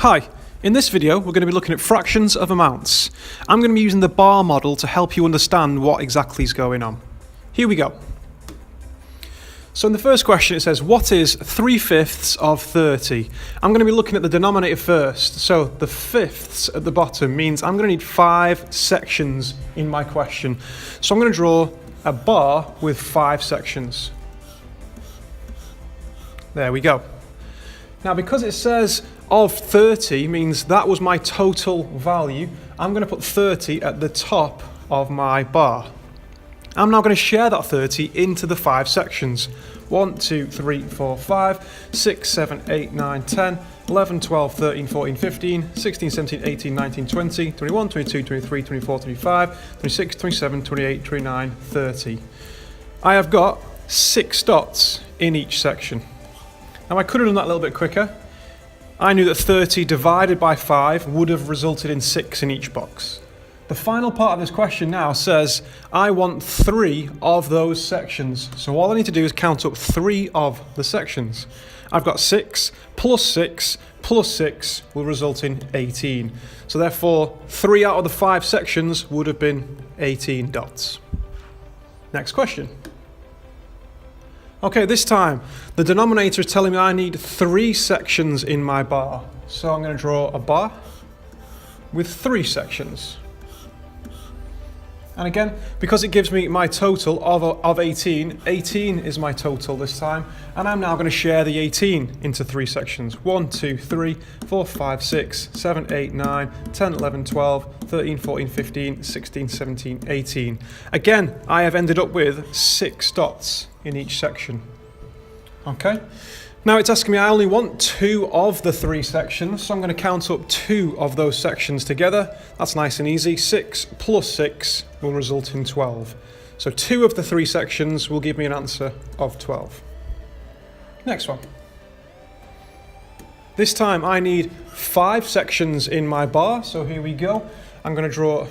Hi, in this video we're going to be looking at fractions of amounts. I'm going to be using the bar model to help you understand what exactly is going on. Here we go. So in the first question it says, what is 3/5 of 30? I'm going to be looking at the denominator first. So the fifths at the bottom means I'm going to need 5 sections in my question. So I'm going to draw a bar with 5 sections. There we go. Now because it says of 30 means that was my total value, I'm going to put 30 at the top of my bar. I'm now going to share that 30 into the 5 sections. 1, 2, 3, 4, 5, 6, 7, 8, 9, 10, 11, 12, 13, 14, 15, 16, 17, 18, 19, 20, 21, 22, 23, 24, 25, 26, 27, 28, 29, 30. I have got 6 dots in each section. Now I could have done that a little bit quicker. I knew that 30 divided by 5 would have resulted in 6 in each box. The final part of this question now says I want 3 of those sections. So all I need to do is count up 3 of the sections. I've got 6 plus 6 plus 6 will result in 18. So therefore 3 out of the 5 sections would have been 18 dots. Next question. Okay, this time the denominator is telling me I need 3 sections in my bar. So I'm going to draw a bar with 3 sections. And again, because it gives me my total of 18, 18 is my total this time. And I'm now going to share the 18 into 3 sections. 1, 2, 3, 4, 5, 6, 7, 8, 9, 10, 11, 12, 13, 14, 15, 16, 17, 18. Again, I have ended up with 6 dots in each section. Okay. Now it's asking me I only want 2 of the 3 sections, so I'm going to count up 2 of those sections together. That's nice and easy. 6 plus 6 will result in 12. So 2 of the 3 sections will give me an answer of 12. Next one. This time I need 5 sections in my bar, so here we go. I'm going to draw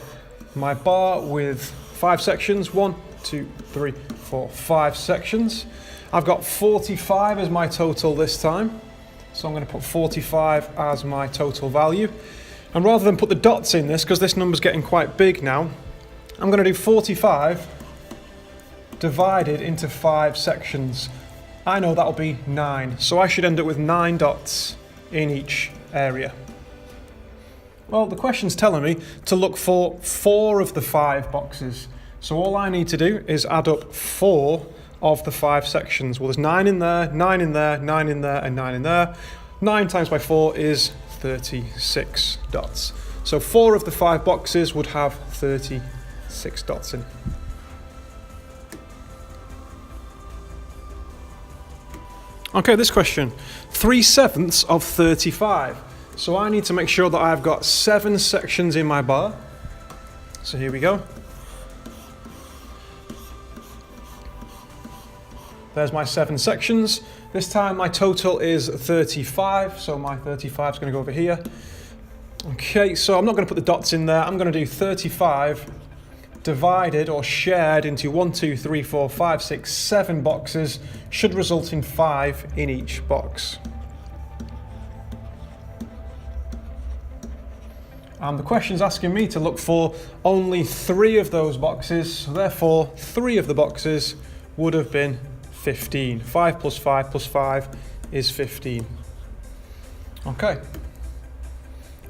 my bar with 5 sections. 1, 2, 3, 4, 5 sections. I've got 45 as my total this time, so I'm going to put 45 as my total value. And rather than put the dots in this, because this number's getting quite big now, I'm going to do 45 divided into 5 sections. I know that'll be 9, so I should end up with 9 dots in each area. Well, the question's telling me to look for 4 of the 5 boxes. So all I need to do is add up 4 of the 5 sections. Well, there's 9 in there, 9 in there, 9 in there, and 9 in there. 9 times by 4 is 36 dots. So 4 of the 5 boxes would have 36 dots in. Okay, this question. 3/7 of 35. So I need to make sure that I've got 7 sections in my bar. So here we go. There's my 7 sections. This time my total is 35, so my 35 is going to go over here. Okay, so I'm not going to put the dots in there. I'm going to do 35 divided or shared into 1, 2, 3, 4, 5, 6, 7 boxes. Should result in 5 in each box. And the question's asking me to look for only 3 of those boxes. So therefore, 3 of the boxes would have been 15. 5 plus 5 plus 5 is 15. Okay.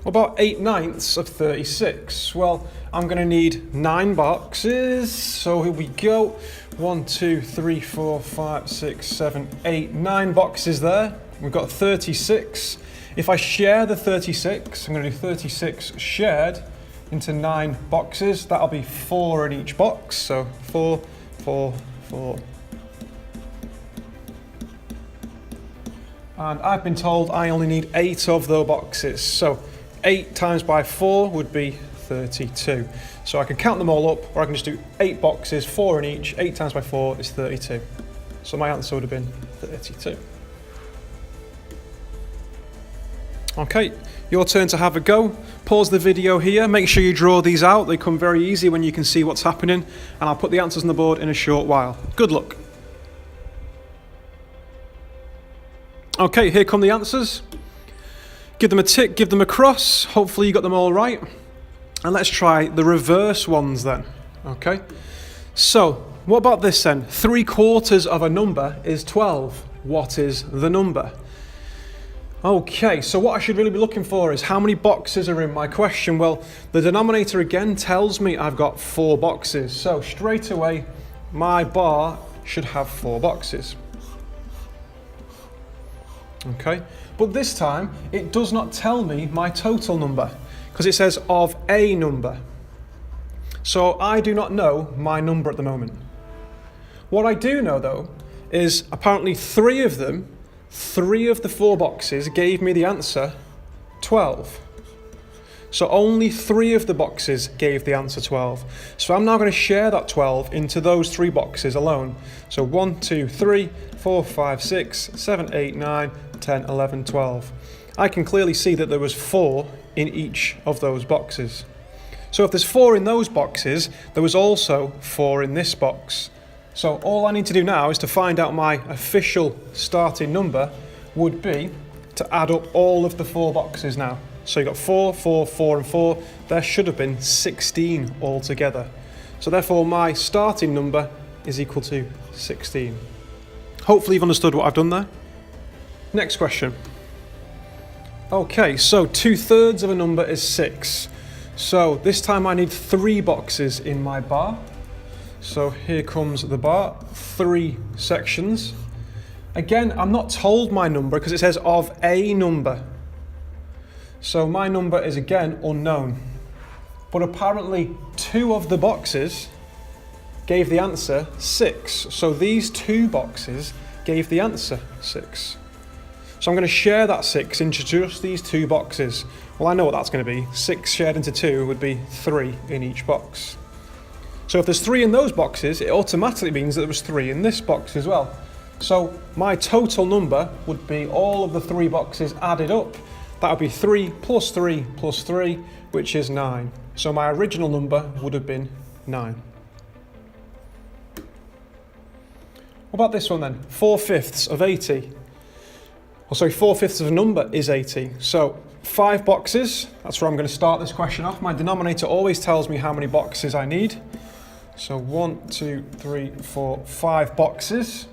What about 8/9 of 36? Well, I'm going to need 9 boxes. So here we go. 1, 2, 3, 4, 5, 6, 7, 8, 9 boxes there. We've got 36. If I share the 36, I'm going to do 36 shared into 9 boxes. That'll be 4 in each box. So 4, 4, 4. And I've been told I only need 8 of those boxes. So 8 times by 4 would be 32. So I can count them all up, or I can just do 8 boxes, 4 in each. 8 times by 4 is 32. So my answer would have been 32. Okay, your turn to have a go. Pause the video here. Make sure you draw these out. They come very easy when you can see what's happening. And I'll put the answers on the board in a short while. Good luck. Okay, here come the answers. Give them a tick, give them a cross. Hopefully you got them all right. And let's try the reverse ones then. Okay. So, what about this then? 3/4 of a number is 12. What is the number? Okay, so what I should really be looking for is how many boxes are in my question. Well, the denominator again tells me I've got 4 boxes. So straight away, my bar should have 4 boxes. Okay, but this time it does not tell me my total number because it says of a number. So I do not know my number at the moment. What I do know though is apparently 3 of the 4 boxes gave me the answer 12. So only 3 of the boxes gave the answer 12. So I'm now going to share that 12 into those 3 boxes alone. So 1, 2, 3, 4, 5, 6, 7, 8, 9, 10, 11, 12. I can clearly see that there was 4 in each of those boxes. So if there's 4 in those boxes, there was also 4 in this box. So all I need to do now is to find out my official starting number would be to add up all of the 4 boxes now. So you've got 4, 4, 4 and 4. There should have been 16 altogether. So therefore my starting number is equal to 16. Hopefully you've understood what I've done there. Next question. Okay, so 2/3 of a number is 6. So this time I need 3 boxes in my bar. So here comes the bar, 3 sections. Again, I'm not told my number because it says of a number. So my number is again unknown. But apparently 2 of the boxes gave the answer 6. So these 2 boxes gave the answer 6. So I'm going to share that 6 into just these 2 boxes. Well, I know what that's going to be. 6 shared into 2 would be 3 in each box. So if there's 3 in those boxes, it automatically means that there was 3 in this box as well. So my total number would be all of the 3 boxes added up. That would be 3 plus 3 plus 3, which is 9. So my original number would have been 9. What about this one then? 4/5 of 80. Well, sorry, 4/5 of a number is 80. So 5 boxes, that's where I'm going to start this question off. My denominator always tells me how many boxes I need. So 1, 2, 3, 4, 5 boxes.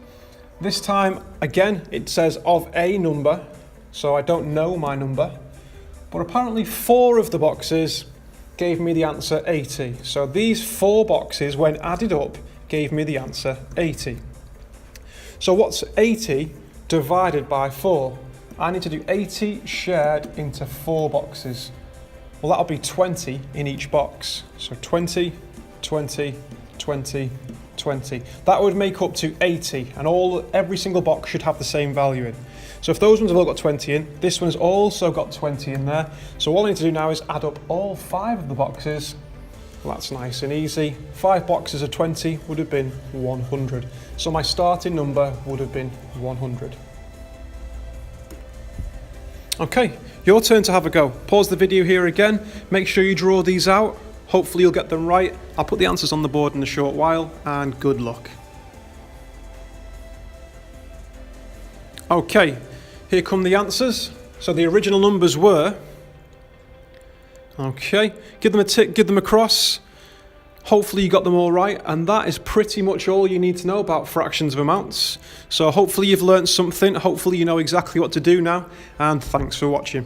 This time, again, it says of a number, so I don't know my number. But apparently 4 of the boxes gave me the answer 80. So these 4 boxes, when added up, gave me the answer 80. So what's 80 divided by 4? I need to do 80 shared into 4 boxes. Well, that'll be 20 in each box. So 20, 20, 20, 20. That would make up to 80, and every single box should have the same value in. So if those ones have all got 20 in, this one's also got 20 in there. So all I need to do now is add up all 5 of the boxes. Well, that's nice and easy. 5 boxes of 20 would have been 100. So my starting number would have been 100. Okay, your turn to have a go. Pause the video here again. Make sure you draw these out. Hopefully you'll get them right. I'll put the answers on the board in a short while, and good luck. Okay, here come the answers. So the original numbers were, okay, give them a tick, give them a cross. Hopefully you got them all right, and that is pretty much all you need to know about fractions of amounts. So hopefully you've learned something, hopefully you know exactly what to do now, and thanks for watching.